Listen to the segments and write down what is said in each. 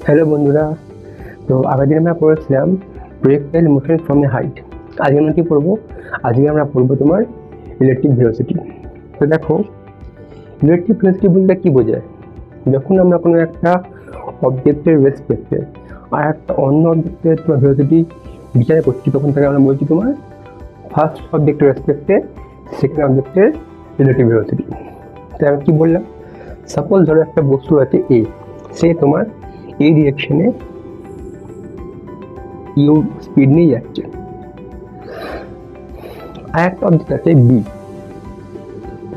Hello বন্ধুরা, তো আগের দিন আমরা পড়েছিলাম projectile motion from a height. আজকে আমরা কি পড়বো? আজকে আমরা পড়বো তোমার রিলেটিভ ভেলোসিটি। তো দেখো, রিলেটিভ ভেলোসিটি বলতে কি বোঝায়? যখন আমরা কোনো একটা অবজেক্টের রেসপেক্টে আর একটা অন্য অবজেক্টের তোমার ভেলোসিটি বিচার করছি, তখন তাকে আমরা বলছি তোমার ফার্স্ট অবজেক্টের রেসপেক্টে সেকেন্ড অবজেক্টের রিলেটিভ ভেলোসিটি। তাই আমি কি বললাম? সাপোজ ধরো একটা বস্তু আছে এ, সে তোমার এই ডিরেকশনে ইউ স্পিড নিয়ে যাচ্ছে, আর একটা অবজেক্ট আছে বি,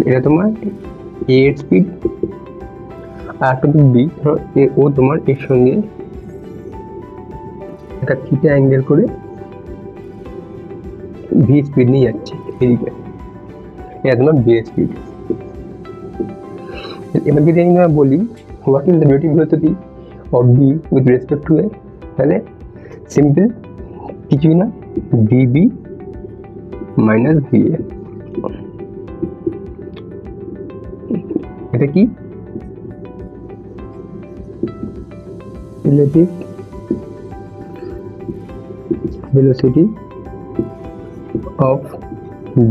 এটা তোমার এ এর স্পিড, আর একটা বি ধরো ও তোমার এর সঙ্গে একটা থিটা অ্যাঙ্গেল করে ভি স্পিড নিয়ে যাচ্ছে এদিকে, এটা তোমার বি এর স্পিড। এবার যদি আমি বলি what is the relative velocity of B with respect to A, তাহলে সিম্পল, কিছুই না, ভিবি মাইনাস ভিএ। এটা কি? Relative velocity of b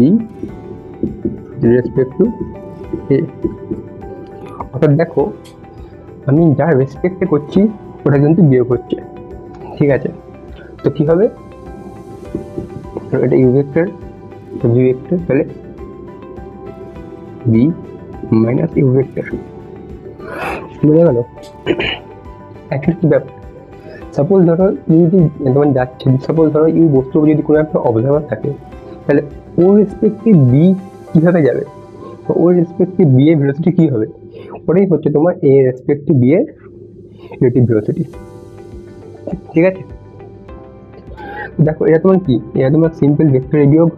with respect to a। অর্থাৎ দেখো, আমি যার রেসপেক্টে করছি ওটা কিন্তু বিয়োগ হচ্ছে, ঠিক আছে? তো কি হবে? এটা ইউ ভেক্টর, ভি ভেক্টর, তাহলে বি মাইনাস ইউ ভেক্টর। বুঝে গেল? অ্যাকচুয়ালি কি ব্যাপার, সাপোজ ধরো ইউ যদি তোমার যাচ্ছে, সাপোজ ধরো ইউ বস্তুর যদি কোনো একটা অবজারভার থাকে, তাহলে ওর রেসপেক্টে বি কীভাবে যাবে? তো ওর রেসপেক্টে বি এর ভেলোসিটি কী হবে? ওটাই হচ্ছে তোমার এ রেসপেক্টে বি এর রিলেটিভ ভেলোসিটি, ঠিক আছে? দেখো, এটা তোমার কি? এটা তোমার সিম্পল ভেক্টর বিয়োগ।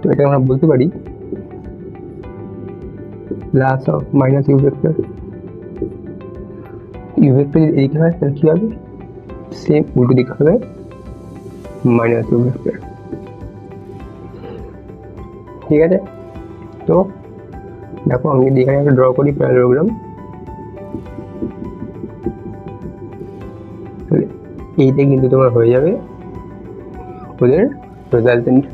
তো এটা আমরা বলতে পারি plus of minus u vector. U vector যদি এদিকে হয় তাহলে কী হবে? সেম উল্টো দিকে হবে, মাইনাস ইউ ভেক্টর, ঠিক আছে? তো দেখো, আমি যদি এখানে একটা ড্র করি প্যারালোগ্রাম, তাহলে এইটা কিন্তু তোমার হয়ে যাবে ওদের রেজাল্টেন্ট।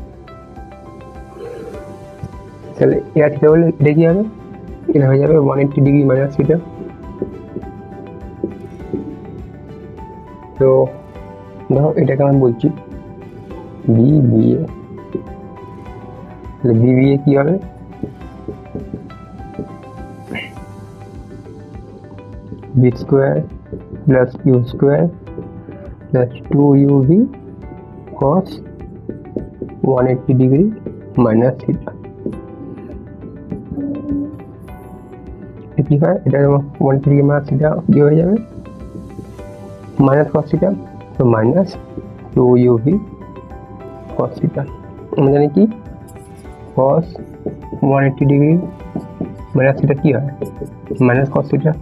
তাহলে এটা থিটা বলে এটা কি হবে? এটা হয়ে যাবে 180 ডিগ্রি মাইনাস থিটা। তো দেখো, এটাকে আমি বলছি বি বি এ। তাহলে বি বি এ কি হবে? B square plus u square plus 2uv cos 180 degree minus theta. কি হয়? এটা 180 ডিগ্রি মাইনাস থিটা কি হয়ে যাবে? মাইনাস cos থিটা, তো মাইনাস 2uv cos থিটা। আমরা জানি কি cos 180 ডিগ্রি মাইনাস থিটা কি হয়? মাইনাস cos থিটা,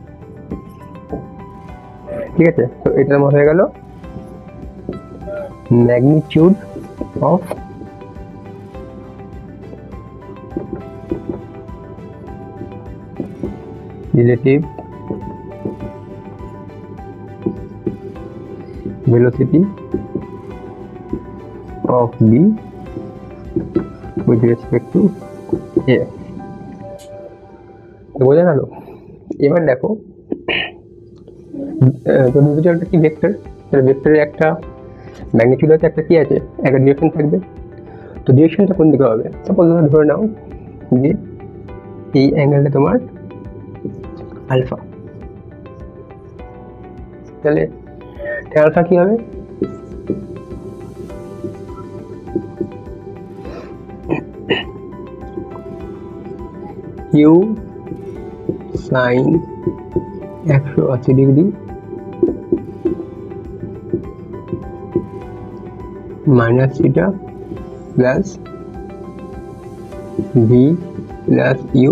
ঠিক আছে? তো এটা আমার হয়ে গেল magnitude of relative velocity of b with respect to a। তো বোঝা গেল? এবার দেখো, তো দুটো একটা কি ভেক্টর, তাহলে ভেক্টরের একটা ম্যাগনিটিউড আছে, একটা কি আছে, একটা ডিরেকশন থাকবে। তো ডিরেকশনটা কোন দিকে হবে? সাপোজ ধরে নাও যে এই অ্যাঙ্গেলটা তোমার আলফা, তাহলে আলফা কি হবে? U sine 180 degree minus theta plus V plus U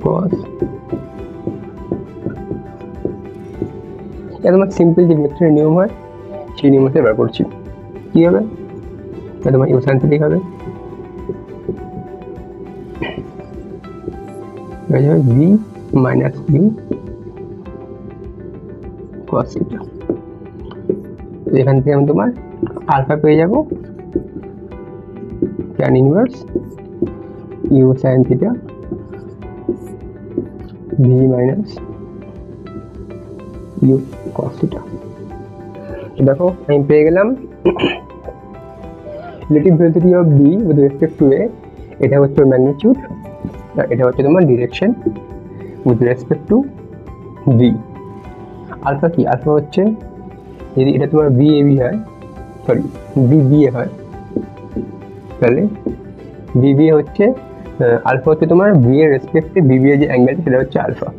cos. এটা তোমার সিম্পল যে ভেক্টরের নিয়ম হয় সেই নিয়ম ব্যবহার করছি। কী হবে? এটা তোমার ইউ সাইন থিটা হবে, হয়ে যাবে v minus u cos theta. এখান থেকে আমি তোমার আলফা পেয়ে যাব tan inverse u sin theta v minus u cos theta. দেখো আমি পেয়ে গেলাম relative velocity of b with respect to a, এটা হচ্ছে ম্যাগনিটিউড, আর এটা হচ্ছে তোমার direction with respect to v। Alpha কি? আলফা হচ্ছে যদি এটা তোমার VAB হয়, সরি VBA হয়, তাহলে VBA হচ্ছে আলফা হচ্ছে তোমার V এর রেসপেক্টে VBA যে অ্যাঙ্গেল সেটা হচ্ছে আলফা।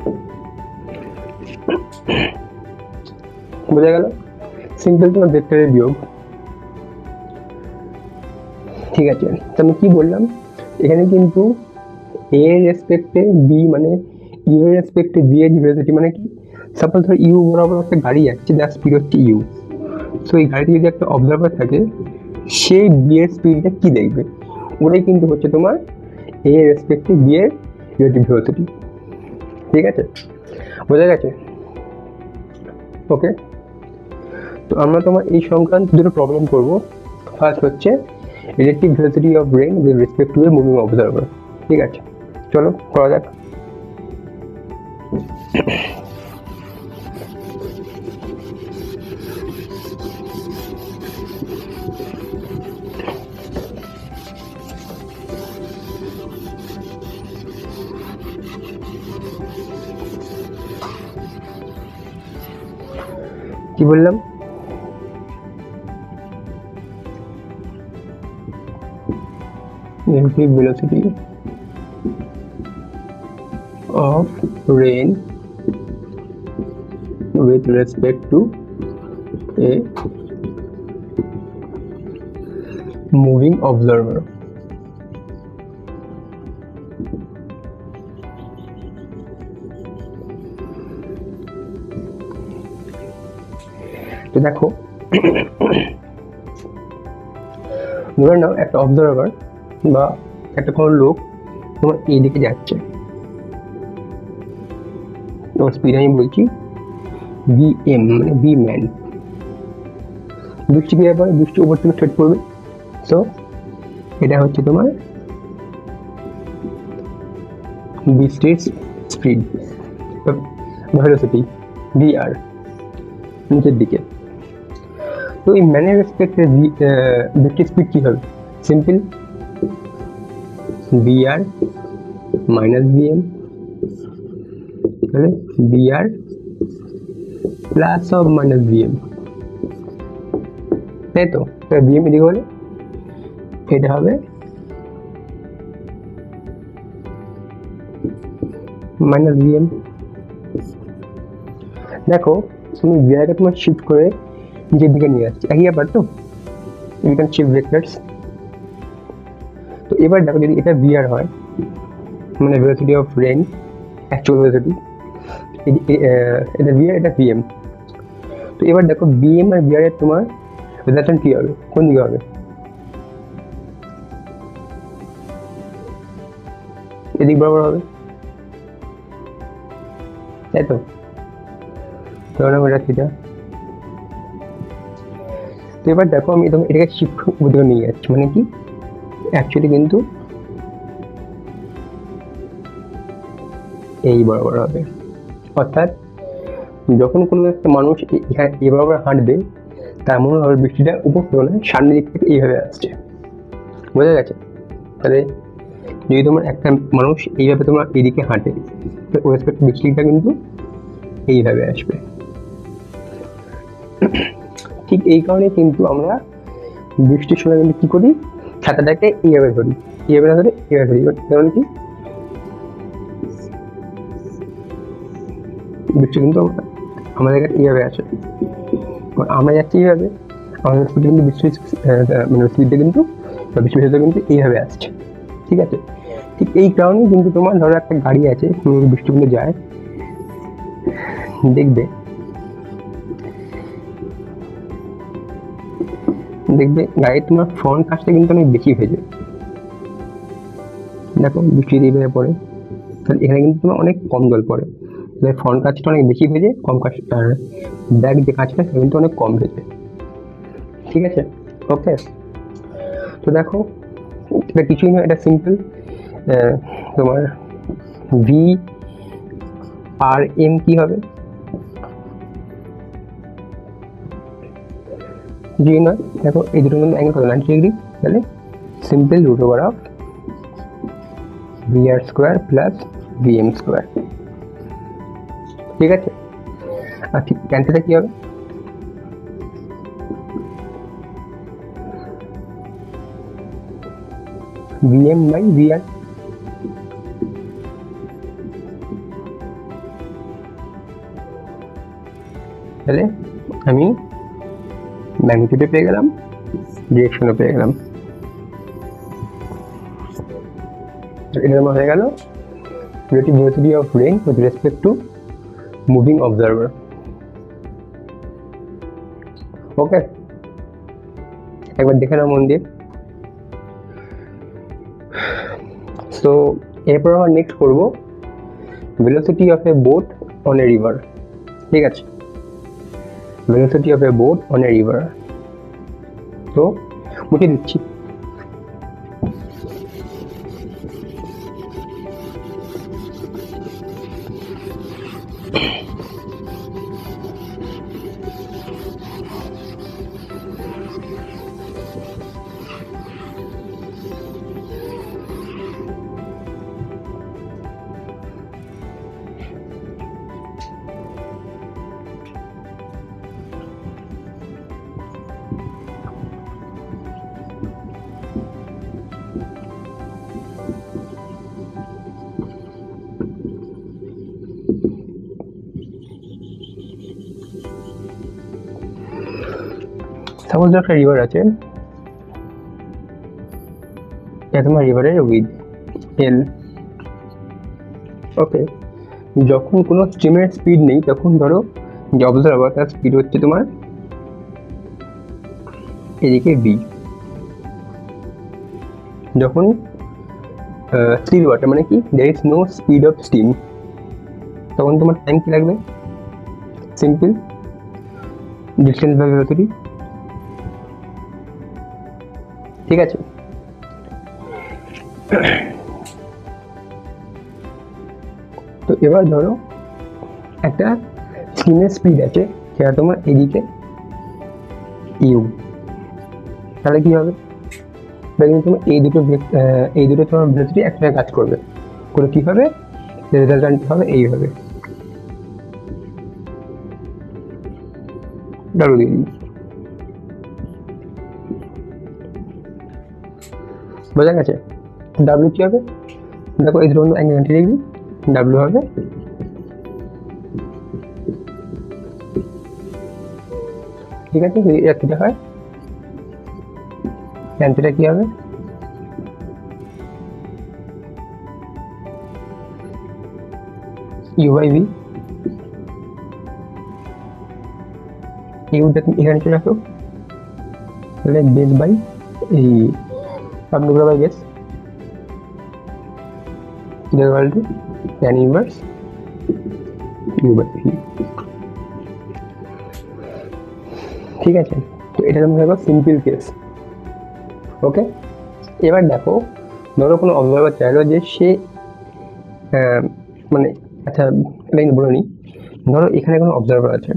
বোঝা গেল? সিম্পল তোমার ভেক্টরের বিয়োগ। ঠিক আছে, তো আমি কি বললাম এখানে কিন্তু A এর রেসপেক্টে B মানে U এর রেসপেক্টে B এর ভেলোসিটি মানে কি, সাপোজ ধর ইউ বরাবর একটা গাড়ি যাচ্ছে যার স্পিড হচ্ছে ইউ, সো এই গাড়িতে যদি একটা অবজারভার থাকে সেই বি এর স্পিডটা কি দেখবে, ওটাই কিন্তু হচ্ছে তোমার এ এর রেসপেক্টে বি এর রিলেটিভ ভেলোসিটি। ঠিক আছে, বোঝা গেছে? ওকে, তো আমরা তোমার এই সংক্রান্ত দুটো প্রবলেম করব। ফার্স্ট হচ্ছে relative velocity of rain with respect to a moving observer. ঠিক আছে, চলো করা যাক। কি বললাম? relative velocity of rain with respect to a moving observer। তো দেখো ধরে নাও একটা অবজারভার বা একটা কোনো লোক তোমার এই দিকে যাচ্ছে, তোমার স্পিড আমি বলছি vm মানে v ম্যান। বৃষ্টি কি ব্যাপার, বৃষ্টি উপর থেকে স্ট্রেট পড়বে, সো এটা হচ্ছে তোমার বৃষ্টির স্পিড ভেলোসিটি vr নিচের দিকে। তো এই ম্যানের রেসপেক্টে বৃষ্টির স্পিড কি হবে? সিম্পল vr মাইনাস vm, তাহলে vr plus of minus vm, তাই তো? vm এদিকে হলে এটা হবে মাইনাস vm। দেখো তুমি vr কে তোমার শিফট করে নিচের দিকে নিয়ে যাচ্ছি, একই ব্যাপার তো, ইউ ক্যান শিফট ভেক্টরস। তো এবার দেখো যদি এটা vr হয় মানে velocity of rain, actual velocity, এটা vr এটা vm। তো এবার দেখো vm আর vr এর তোমার রিলেশন কি হবে, কোন দিকে হবে? এদিক বরাবর হবে, তাই তো? ধরো এটা থিটা। তো এবার দেখো আমি এটাকে শিফট উপর দিকে নিয়ে যাচ্ছি, মানে কি অ্যাকচুয়ালি কিন্তু এই বরাবর হবে। অর্থাৎ যখন কোনো একটা মানুষ এখানে এই বরাবর হাঁটবে তার মনে হবে বৃষ্টিটা উপর থেকে নয় সামনের দিক থেকে এইভাবে আসছে। বোঝা গেছে? তাহলে যদি তোমার একটা মানুষ এইভাবে তোমার এদিকে হাঁটে, ওই রেসপেক্ট বৃষ্টিটা কিন্তু এইভাবে আসবে। ঠিক এই কারণে কিন্তু আমরা বৃষ্টির সময় কিন্তু কি করি, ছাতাটাকে এইভাবে ধরি, এইভাবে না ধরে এইভাবে ধরি। কারণ কি বৃষ্টি কিন্তু আমাদের কাছে এইভাবে আসে, আমরা যাচ্ছি এইভাবে, আমাদের স্পিড কিন্তু বৃষ্টির মানে স্পিডটা কিন্তু বৃষ্টির ভেতরে কিন্তু এইভাবে আসছে। ঠিক আছে, ঠিক এই কারণেই কিন্তু তোমার ধরো একটা গাড়ি আছে, বৃষ্টি কিন্তু যায়, দেখবে গাড়ির তোমার ফ্রন্ট কাজটা কিন্তু অনেক বেশি ভেজে। দেখো বৃষ্টি এইভাবে পড়ে, তাহলে এখানে কিন্তু তোমার অনেক কম জল পড়ে, ফ্রন্ট কাজটা অনেক বেশি ভেজে, কম কাজ, আর ব্যাক যে কাজটা সেটা কিন্তু অনেক কম ভেজে। ঠিক আছে, ওকে। তো দেখো এটা কিছুই নয়, এটা সিম্পল তোমার ভি আর এম কি হবে, কিছুই নয়। দেখো এই দুটোর মধ্যে অ্যাঙ্গেল কত, 90 ডিগ্রি, তাহলে simple root over of v r square plus v m square. ঠিক আছে, আর ঠিক ক্যান্সেলটা কি হবে, ভিএম বাই ভিআর। তাহলে আমি ম্যাগনিটিউডে পেয়ে গেলাম, ডিরেকশনও পেয়ে গেলাম। এটা আমার হয়ে গেল relative velocity of rain with respect to moving observer. Okay, একবার দেখে নাও মন দিয়ে। সো এরপর আমরা নেক্সট করবো velocity of a boat on a river. ঠিক আছে, velocity of a boat on a river. তো মুঠিয়ে দিচ্ছি। সাপোজ একটা রিভার আছে, এটা তোমার রিভারের উইথ এল। ওকে, যখন কোনো স্ট্রিমের স্পিড নেই তখন ধরো যে অবজারভার তার স্পিড হচ্ছে তোমার এদিকে বি। যখন স্টিল ওয়াটার মানে কি, there is no speed of stream, তখন তোমার টাইম কি লাগবে, সিম্পল ডিস্টেন্স বাই ভেলোসিটি। ঠিক আছে, তো এবার ধরো একটা স্টিমের স্পিড আছে সেটা তোমার এদিকে ইউ, তাহলে কি হবে, কিন্তু তোমার এই দুটো তোমার ভেলোসিটি একসাথে কাজ করবে, করে কি হবে, রেজাল্ট হবে এইভাবে ডাব্লিউ দিয়ে দিই। বোঝা গেছে, ডাব্লিউ কি হবে, দেখো এই দুটো অ্যাঙ্গেল 90 ডিগ্রি, ডাব্লিউ হবে ঠিক আছে, যদি এটা থিটা হয় ট্যান থিটা কি হবে, ইউ বাই ভি। ইউটা তুমি এখানে চলে রাখো, তাহলে বেস বাই এই public by base equal to tan inverse you by v. ঠিক আছে, তো এটা তোমার হবে সিম্পল কেস। ওকে, এবার দেখো ধরো কোনো অবজারভার চাইলো যে সে মানে, আচ্ছা এটা কিন্তু বলে নি, ধরো এখানে কোনো অবজারভার আছে,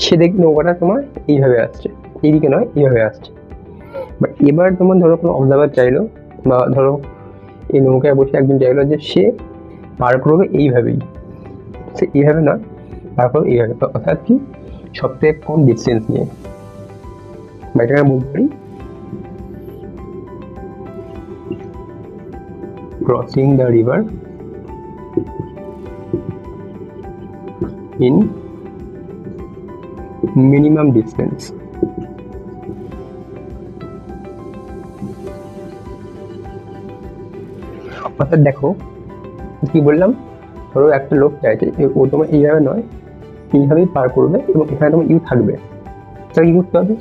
সে দেখি নৌকাটা তোমার এইভাবে আসছে, এইদিকে নয় এইভাবে আসছে। বাট এবার তোমার ধরো কোনো অবজারভার চাইলো, বা ধরো এই নৌকায় বসে একজন চাইলো যে সে পার করবে এইভাবেই, সে এইভাবে নয় পার করবে এইভাবে, অর্থাৎ কি সবথেকে কম ডিস্টেন্স নিয়ে, বা এটাকে বলতে পারি crossing the river in minimum distance। অর্থাৎ দেখো কি বললাম, ধরো একটা লোক চাইছে ও তোমার এইভাবে নয় এইভাবেই পার করবে এবং এখানে তোমার ইউ থাকবে, তাহলে কি করতে হবে,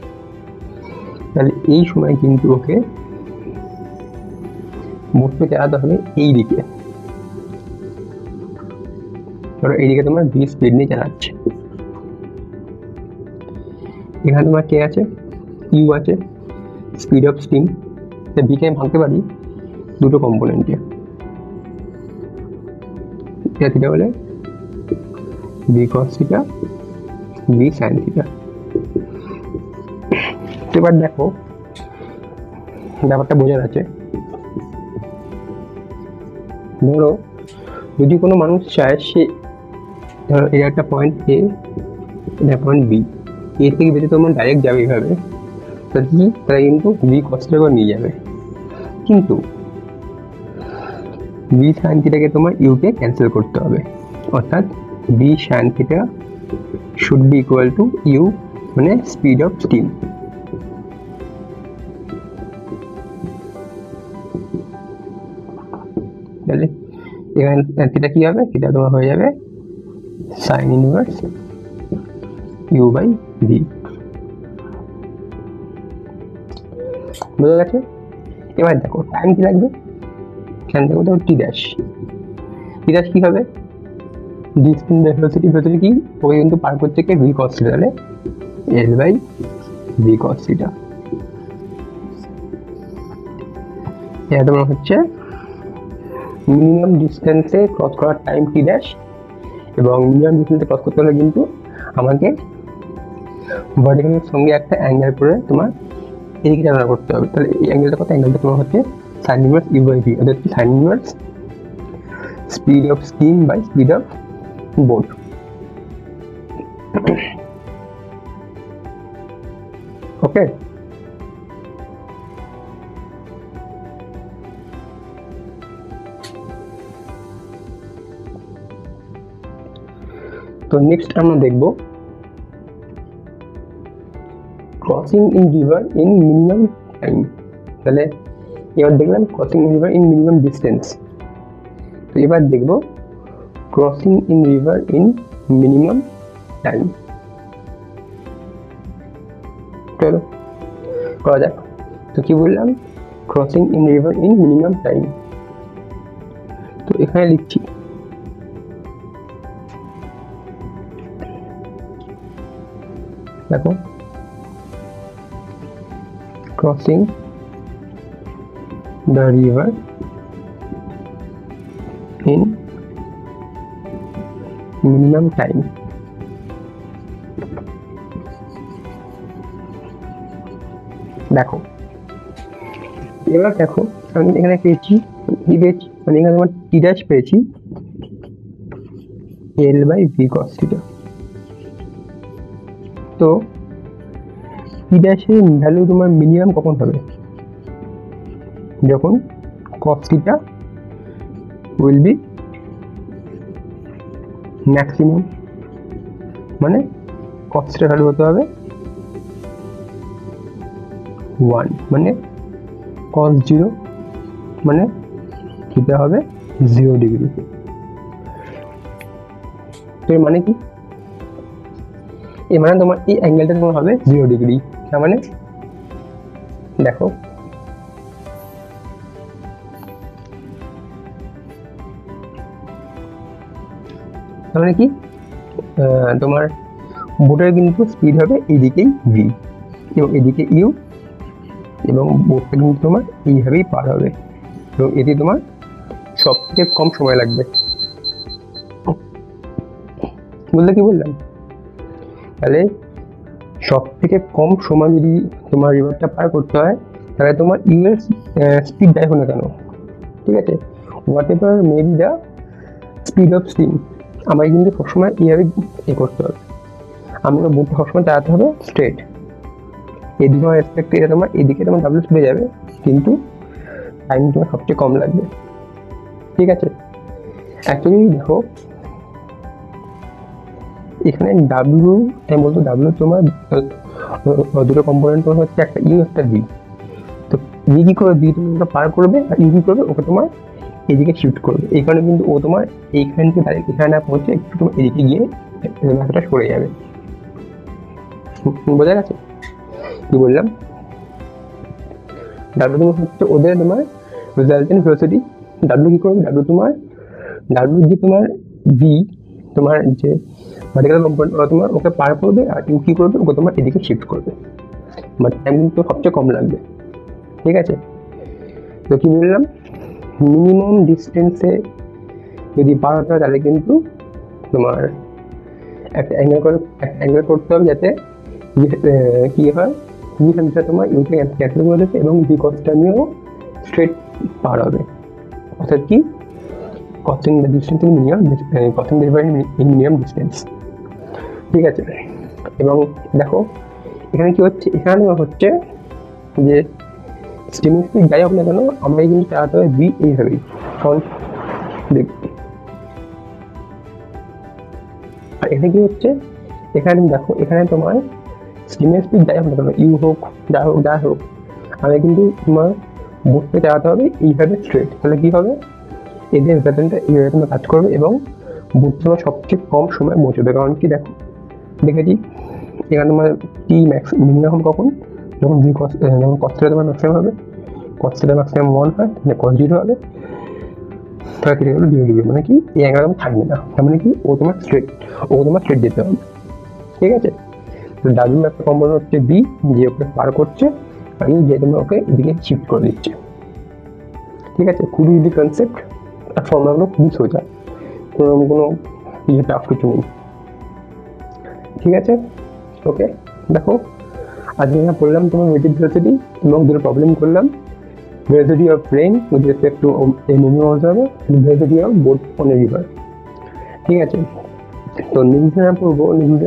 তাহলে এই সময় কিন্তু ওকে বস্তুকে চালাতে হবে এই দিকে, ধরো এইদিকে তোমার ভি স্পিড নিয়ে চালাচ্ছে, এখানে তোমার কে আছে, ইউ আছে, স্পিড অফ স্টিম। ভিকে আমি ভাঙতে পারি দুটো কম্পোনেন্টে, এটা থিটা বলে V cos theta, V sine theta. এবার দেখো ব্যাপারটা বোঝার আছে। ধরো যদি কোনো মানুষ চায় সে, ধরো এটা একটা পয়েন্ট এ, এটা পয়েন্ট বি, এ থেকে বেশি তোমার ডাইরেক্ট যাবে এইভাবে, তাহলে কি, তারা কিন্তু ভি কস্টের করে নিয়ে যাবে, কিন্তু ভি সাইন থিটাকে তোমার ইউকে ক্যান্সেল করতে হবে, অর্থাৎ v sine theta should be equal to u, মানে স্পিড অফ স্টিম। তাহলে এখানে থিটা কি হবে, থিটা তোমার হয়ে যাবে sine inverse you by v. বোঝা গেছে? এবার দেখো টাইম কি লাগবে, এখান থেকে দেখো টি ড্যাশ, টি ড্যাশ কি হবে, ডিস্টেন্স ভেলোসিটি, ভেলোসিটি কি, ওকে কিন্তু পার করতে গিয়ে ভি কস থিটা, তাহলে L by V cos theta. এটা তোমার হচ্ছে মিনিমাম ডিস্টেন্সে ক্রস করার টাইম টি ড্যাশ, এবং মিনিমাম ডিস্টেন্সে ক্রস করতে হলে কিন্তু আমাকে ভার্টিক্যালের সঙ্গে একটা অ্যাঙ্গেল করে তোমার এদিকে রান্না করতে হবে। তাহলে এই অ্যাঙ্গেলটা কত, অ্যাঙ্গেলটা তোমার হচ্ছে sine inverse you by V, অর্থাৎ sine inverse speed of stream by speed of boat. Okay, তো নেক্সট আমরা দেখব crossing in river in minimum time. তাহলে এবার দেখলাম crossing in river in minimum distance, তো এবার দেখব crossing in river in minimum time. চলো করা যাক। তো কি বললাম, crossing in river in minimum time, তো এখানে লিখছি দেখো crossing the river in minimum time। দেখো এবার দেখো আমি এখানে পেয়েছি কি পেয়েছি, মানে এখানে আমার টি ড্যাশ পেয়েছি L by V cos theta. তো টি ড্যাশের ভ্যালু তোমার মিনিমাম কখন হবে, যখন cos theta will be maximum, মানে কস থিটার ভ্যালু হতে হবে 1, মানে কস 0 মানে থিটা হবে 0 ডিগ্রি। তো এর মানে কি, এর মানে তোমার এই অ্যাঙ্গেলটা তোমার হবে 0 ডিগ্রি। তার মানে দেখো তার মানে কি, তোমার বোটের কিন্তু স্পিড হবে এইদিকেই ভি এবং এদিকে ইউ, এবং বোটটা কিন্তু তোমার এইভাবেই পার হবে, এবং এতে তোমার সব থেকে কম সময় লাগবে। বলতে কি বললাম, তাহলে সব থেকে কম সময় যদি তোমার রিভারটা পার করতে হয়, তাহলে তোমার ইউ এর স্পিড যাই হোক না কেন, ঠিক আছে, what ever may be the speed of steam, আমাকে কিন্তু সবসময় এইভাবে করতে হবে। আমাকে বোটটা সবসময় চালাতে হবে স্ট্রেট, এদিকে রেসপেক্ট এটা তোমার এদিকে তোমার ডাব্লিউ চলে যাবে, কিন্তু টাইম তোমার সবচেয়ে কম লাগবে, ঠিক আছে। অ্যাকচুয়ালি দেখো এখানে ডাব্লিউ, আমি বলতো ডাব্লিউ তোমার দুটো কম্পোনেন্ট তোমার হচ্ছে একটা ইউ একটা বি। তো বি কি করবে, বি তুমি ওটা পার করবে, আর ইউ কি করবে, ওকে তোমার এদিকে শিফট করবে। এই কারণে কিন্তু ও তোমার এইখান থেকে ডাইরেক্ট এখানে না পৌঁছে একটু তোমার এদিকে গিয়ে মাথাটা সরে যাবে। বোঝা গেছে কি বললাম? ডাব্লিউ তোমার হচ্ছে ওদের তোমার রেজাল্টেন্ট ভেলোসিটি। ডাব্লিউ কি করবে, ডাব্লিউ তোমার ডাব্লিউ যে তোমার ভি তোমার যে ভার্টিক্যাল কম্পোনেন্ট ওরা তোমার ওকে পার করবে, আর ইউ কী করবে, ওকে তোমার এদিকে শিফট করবে, বাট টাইম কিন্তু সবচেয়ে কম লাগবে। ঠিক আছে, তো কী বললাম, মিনিমাম ডিস্টেন্সে যদি পার হতে হয় তাহলে কিন্তু তোমার একটা অ্যাঙ্গেল করতে হবে, যাতে কী হয়, বি সেন্টার তোমার ইউকে ক্যান্সেল করে দেবে এবং বি কস্টটা নিয়েও স্ট্রেট পার হবে। অর্থাৎ কি, costing the distance in minimum, costing the in minimum distance. ঠিক আছে, এবং দেখো এখানে কি হচ্ছে, এখানে হচ্ছে যে স্টিমিং স্পিড যাই হোক না কেন আমাকে কিন্তু চালাতে হবে বি এইভাবেই। কারণ আর এখানে কি হচ্ছে, এখানে দেখো এখানে তোমার স্টিমের স্পিড যাই হোক না কেন, ইউ হোক যা হোক আমাকে কিন্তু তোমার বুটকে চালাতে হবে এইভাবে স্ট্রেট। তাহলে কী হবে, এদের ভ্যাটানটা এইভাবে তোমার কাজ করবে এবং বুট তোমার সবচেয়ে কম সময় পৌঁছবে। কারণ কি দেখো দেখেছি এখানে তোমার টি ম্যাক্স মিনিমাম কখন, যখন বি কস্ট যখন কস্টটা তোমার ম্যাক্সিমাম হবে, কস্টটা ম্যাক্সিমাম 1 হয়, মানে কস্ট 0 হবে, তাহলে কেটে গেলো ডিউ, মানে কি এই অ্যাঙ্গেল তোমার থাকবে না, তার মানে কি ও তোমার স্ট্রেট যেতে হবে। ঠিক আছে, তো ডাব্লিউ একটা কম্পোনেন্ট হচ্ছে বি, যে ওকে পার করছে, আর ইউ যে তোমার ওকে এদিকে শিফট করে দিচ্ছে। ঠিক আছে, খুবই ইজি কনসেপ্ট, আর ফর্মুলাগুলো খুবই সোজা, কোনো টাফ কিছু নেই। ঠিক আছে, ওকে দেখো আজকে আমরা পড়লাম তোমার রিলেটিভ ভেলোসিটি এবং দুটো প্রবলেম করলাম, velocity of rain with respect to a moving observer and velocity of boat on a river। ঠিক আছে, তো নেক্সট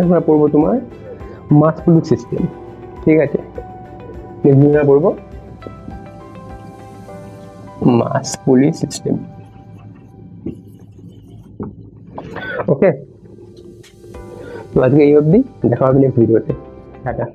আমরা পড়বো তোমার মাস পুলিং সিস্টেম। ঠিক আছে, নেক্সট আমরা পড়বো মাস পুলিং সিস্টেম। ওকে, তো আজকে এই অবধি, দেখা হবে নেক্সট ভিডিওতে, টাটা।